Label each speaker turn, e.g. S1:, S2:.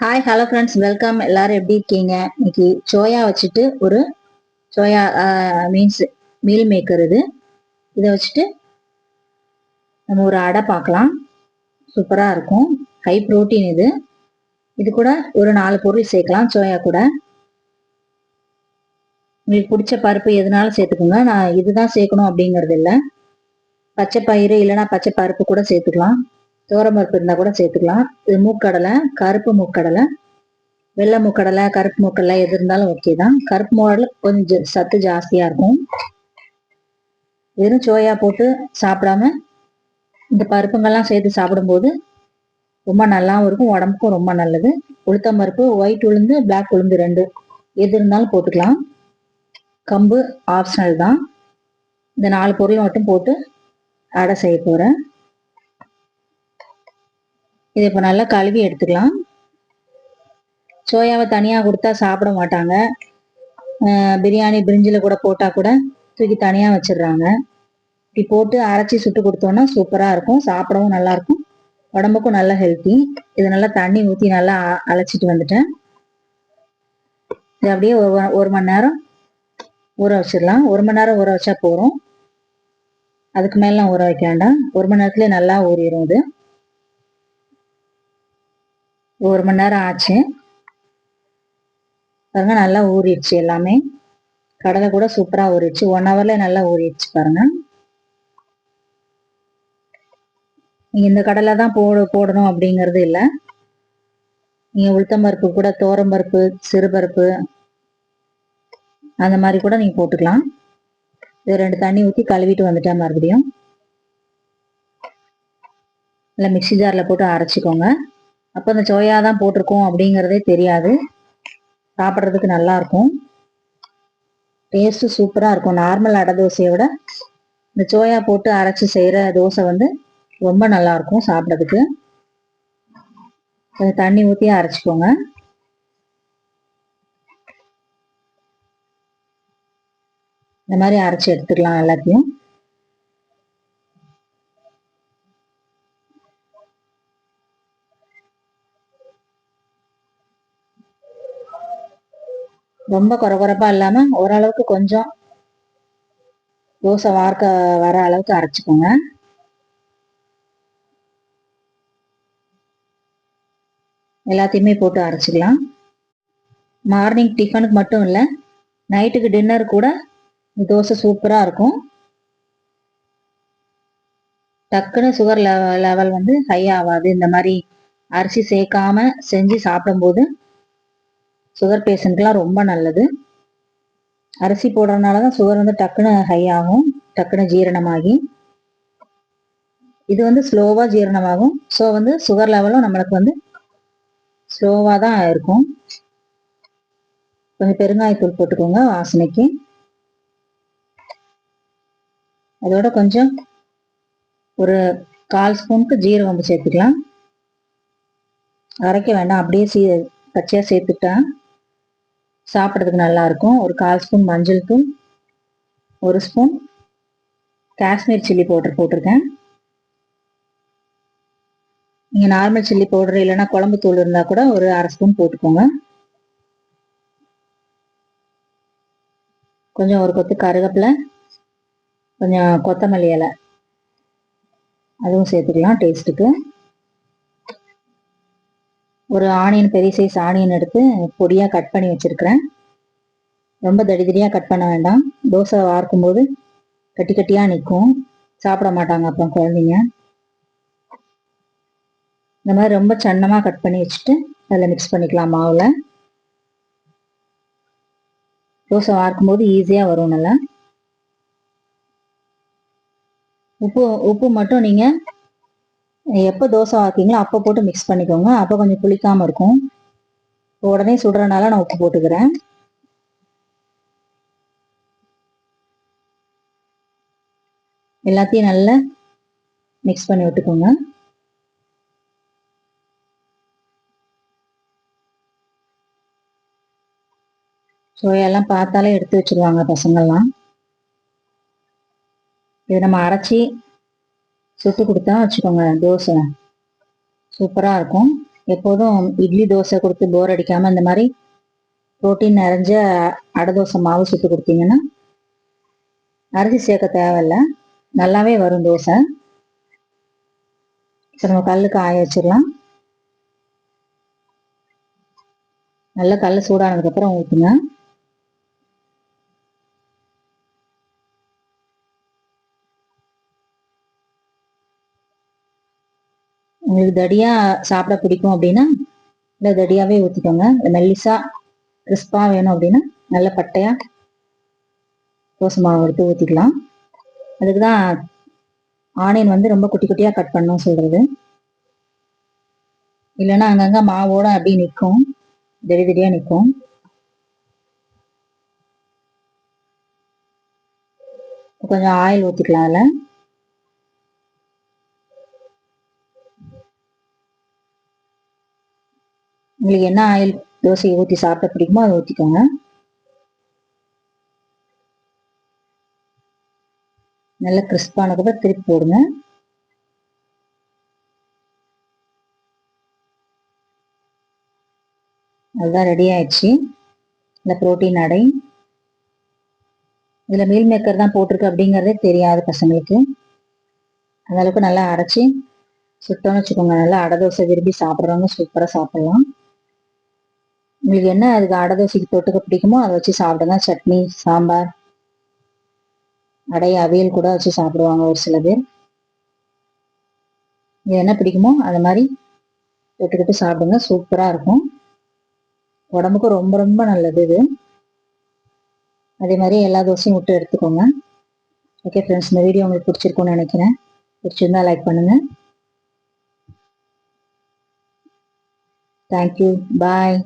S1: Hi hello friends, welcome. எல்லாரும் எப்படி இருக்கீங்க? இன்னைக்கு சோயா வச்சுட்டு ஒரு சோயா மீன்ஸ் மீல் மேக்கர் இதை வச்சுட்டு நம்ம ஒரு அடை பார்க்கலாம். சூப்பராக இருக்கும். ஹை ப்ரோட்டீன் இது கூட ஒரு 4 பொருள் சேர்க்கலாம். சோயா கூட உங்களுக்கு பிடிச்ச பருப்பு எதுனாலும் சேர்த்துக்கோங்க. நான் இதுதான் சேர்க்கணும் அப்படிங்கிறது இல்லை. பச்சை பயிறு இல்லைன்னா பச்சை பருப்பு கூட சேர்த்துக்கலாம். பருப்பு இருந்தால் கூட சேர்த்துக்கலாம். இது மூக்கடலை, கருப்பு மூக்கடலை, வெள்ளை மூக்கடலை, கருப்பு மூக்கடலை எது இருந்தாலும் ஓகே தான். கருப்பு மூக்கடலை கொஞ்சம் சத்து ஜாஸ்தியா இருக்கும். வெறும் சோயா போட்டு சாப்பிடாம இந்த பருப்புங்கள்லாம் சேர்த்து சாப்பிடும்போது ரொம்ப நல்லாவும் இருக்கும், உடம்புக்கும் ரொம்ப நல்லது. உளுத்தம் பருப்பு, ஒயிட் உளுந்து, பிளாக் உளுந்து 2 எது இருந்தாலும் போட்டுக்கலாம். கம்பு ஆப்ஷனல் தான். இந்த 4 பொருள் மட்டும் போட்டு அடை செய்ய போறேன். இதை இப்போ நல்லா கழுவி எடுத்துக்கலாம். சோயாவை தனியாக கொடுத்தா சாப்பிட மாட்டாங்க. பிரியாணி பிரிஞ்சில் கூட போட்டால் கூட தூக்கி தனியாக வச்சிடுறாங்க. இப்படி போட்டு அரைச்சி சுட்டு கொடுத்தோன்னா சூப்பராக இருக்கும். சாப்பிடவும் நல்லாயிருக்கும், உடம்புக்கும் நல்ல ஹெல்த்தி. இது நல்லா தண்ணி ஊற்றி நல்லா அழைச்சிட்டு வந்துட்டேன். இது அப்படியே ஒரு மணி நேரம் ஊற வச்சிடலாம். 1 மணி நேரம் ஊற வச்சா போகிறோம், அதுக்கு மேலாம் ஊற வைக்க வேண்டாம். 1 மணி நேரத்துலேயே நல்லா ஊறிடும். இது 1 மணி நேரம் ஆச்சு பாருங்க, நல்லா ஊறிடுச்சு. எல்லாமே கடலை கூட சூப்பராக ஊறிடுச்சு. 1 ஹவர்ல நல்லா ஊறிடுச்சு பாருங்க. நீங்க இந்த கடலை தான் போடணும் அப்படிங்கிறது இல்லை. நீங்க உளுத்தம்பருப்பு கூட, பருப்பு, சிறுபருப்பு அந்த மாதிரி கூட நீங்க போட்டுக்கலாம். இது 2 தண்ணி ஊற்றி கழுவிட்டு வந்துட்டேன். மறுபடியும் இல்லை மிக்சி ஜாரில் போட்டு அரைச்சிக்கோங்க. அப்போ இந்த சோயா தான் போட்டிருக்கோம் அப்படிங்கிறதே தெரியாது. சாப்பிட்றதுக்கு நல்லா இருக்கும், டேஸ்ட்டு சூப்பராக இருக்கும். நார்மல் அடை தோசையை விட இந்த சோயா போட்டு அரைச்சி செய்கிற தோசை ரொம்ப நல்லா இருக்கும் சாப்பிட்றதுக்கு. கொஞ்சம் தண்ணி ஊற்றி அரைச்சிக்கோங்க. இந்த மாதிரி அரைச்சி எடுத்துக்கலாம் எல்லாத்தையும். ரொம்ப குறகுறப்பா இல்லாம ஓரளவுக்கு கொஞ்சம் தோசை வர அளவுக்கு அரைச்சிக்கோங்க. எல்லாத்தையுமே போட்டு அரைச்சிக்கலாம். மார்னிங் டிஃபனுக்கு மட்டும் இல்லை, நைட்டுக்கு டின்னர் கூட தோசை சூப்பராக இருக்கும். டக்குன்னு சுகர் லெவல் ஹை ஆகாது. இந்த மாதிரி அரிசி சேர்க்காம செஞ்சு சாப்பிடும்போது சுகர் பேஷண்ட்லாம் ரொம்ப நல்லது. அரிசி போடுறதுனால தான் சுகர் டக்குன்னு ஹை ஆகும், டக்குன்னு ஜீரணமாகி. இது ஸ்லோவாக ஜீரணமாகும். ஸோ சுகர் லெவலும் நம்மளுக்கு ஸ்லோவாக தான் இருக்கும். கொஞ்சம் பெருங்காயத்தூள் போட்டுக்கோங்க வாசனைக்கு. அதோட கொஞ்சம் ஒரு 1/4 ஸ்பூனுக்கு ஜீரகம் சேர்த்துக்கலாம். அரைக்க வேண்டாம், அப்படியே பச்சையாக சேர்த்துட்டா சாப்பிட்றதுக்கு நல்லா இருக்கும். ஒரு 1/4 ஸ்பூன் மஞ்சள் தூள், 1 ஸ்பூன் காஷ்மீர் சில்லி பவுடர் போட்டிருக்கேன். நீங்கள் நார்மல் சில்லி பவுடர் இல்லைன்னா குழம்பு தூள் இருந்தால் கூட ஒரு 1/2 ஸ்பூன் போட்டுக்கோங்க. கொஞ்சம் ஒரு கொத்து கருவேப்பிலை, கொஞ்சம் கொத்தமல்லி இலை அதுவும் சேர்த்துக்கலாம் டேஸ்ட்டுக்கு. ஒரு ஆனியன், பெரிய சைஸ் ஆனியன் எடுத்து பொடியாக கட் பண்ணி வச்சுருக்கிறேன். ரொம்ப தடிதடியாக கட் பண்ண வேண்டாம், தோசை வார்க்கும் போது கட்டி கட்டியாக நிற்கும், சாப்பிட மாட்டாங்க அப்புறம் குழந்தைங்க. இந்த மாதிரி ரொம்ப சன்னமாக கட் பண்ணி வச்சுட்டு அதில் மிக்ஸ் பண்ணிக்கலாம் மாவில். தோசை வார்க்கும் போது ஈஸியாக வரும் நல்லா. உப்பு மட்டும் நீங்கள் எப்போ தோசை வார்க்கீங்களோ அப்போ போட்டு மிக்ஸ் பண்ணிக்கோங்க. அப்போ கொஞ்சம் புளிக்காமல் இருக்கும். உடனே சுடுறதுனால நான் உப்பு போட்டுக்கிறேன். எல்லாத்தையும் நல்லா மிக்ஸ் பண்ணி விட்டுக்கோங்க. சோயெல்லாம் பார்த்தாலே எடுத்து வச்சிருவாங்க பசங்கள்லாம். இதை நம்ம அரைச்சி சுட்டு கொடுத்தா வச்சுக்கோங்க, தோசை சூப்பராக இருக்கும். எப்போதும் இட்லி தோசை கொடுத்து போர் அடிக்காம இந்த மாதிரி புரோட்டீன் நிறைஞ்ச அடை தோசை மாவு சுட்டு கொடுத்தீங்கன்னா அரிசி சேர்க்க தேவையில்ல, நல்லாவே வரும் தோசை. இப்போ நம்ம கல்லு காய வச்சிடலாம். நல்லா கல் சூடானதுக்கு அப்புறம் ஊற்றுங்க. உங்களுக்கு தடியா சாப்பிட பிடிக்கும் அப்படின்னா இல்லை தடியாவே ஊற்றிக்கோங்க. மெல்லிசா கிறிஸ்பா வேணும் அப்படின்னா நல்ல பட்டையா தோசை மாவு எடுத்து ஊற்றிக்கலாம். அதுக்கு தான் ஆனியன் வந்து ரொம்ப குட்டி குட்டியா கட் பண்ணணும் சொல்றது. இல்லைன்னா அங்கங்க மாவோட அப்படியே நிற்கும், திடி திடியா நிற்கும். கொஞ்சம் ஆயில் ஊற்றிக்கலாம். அதில் உங்களுக்கு என்ன ஆயில் தோசையை ஊற்றி சாப்பிட பிடிக்குமோ அதை ஊற்றிக்கோங்க. நல்லா கிறிஸ்பானதுக்கப்புறம் திருப்பி போடுங்க. அதுதான் ரெடி ஆயிடுச்சு இந்த புரோட்டீன் அடை. இதில் மீல் மேக்கர் தான் போட்டிருக்கு அப்படிங்கிறதே தெரியாது பசங்களுக்கு. அந்த அளவுக்கு நல்லா அரைச்சி சுட்டோன்னு வச்சுக்கோங்க. நல்லா அடை தோசை விரும்பி சாப்பிட்றவங்க சூப்பராக சாப்பிடலாம். உங்களுக்கு என்ன அதுக்கு அடை தோசைக்கு தொட்டுக்க பிடிக்குமோ அதை வச்சு சாப்பிடுங்க. சட்னி, சாம்பார், அடை, அவியல் கூட வச்சு சாப்பிடுவாங்க ஒரு சில பேர். இது என்ன பிடிக்குமோ அது மாதிரி தொட்டுக்கிட்டு சாப்பிடுங்க, சூப்பராக இருக்கும். உடம்புக்கு ரொம்ப ரொம்ப நல்லது இது. அதே மாதிரி எல்லா தோசையும் விட்டு எடுத்துக்கோங்க. ஓகே ஃப்ரெண்ட்ஸ், இந்த வீடியோ உங்களுக்கு பிடிச்சிருக்கும்னு நினைக்கிறேன். பிடிச்சிருந்தா லைக் பண்ணுங்க. தேங்க்யூ, பாய்.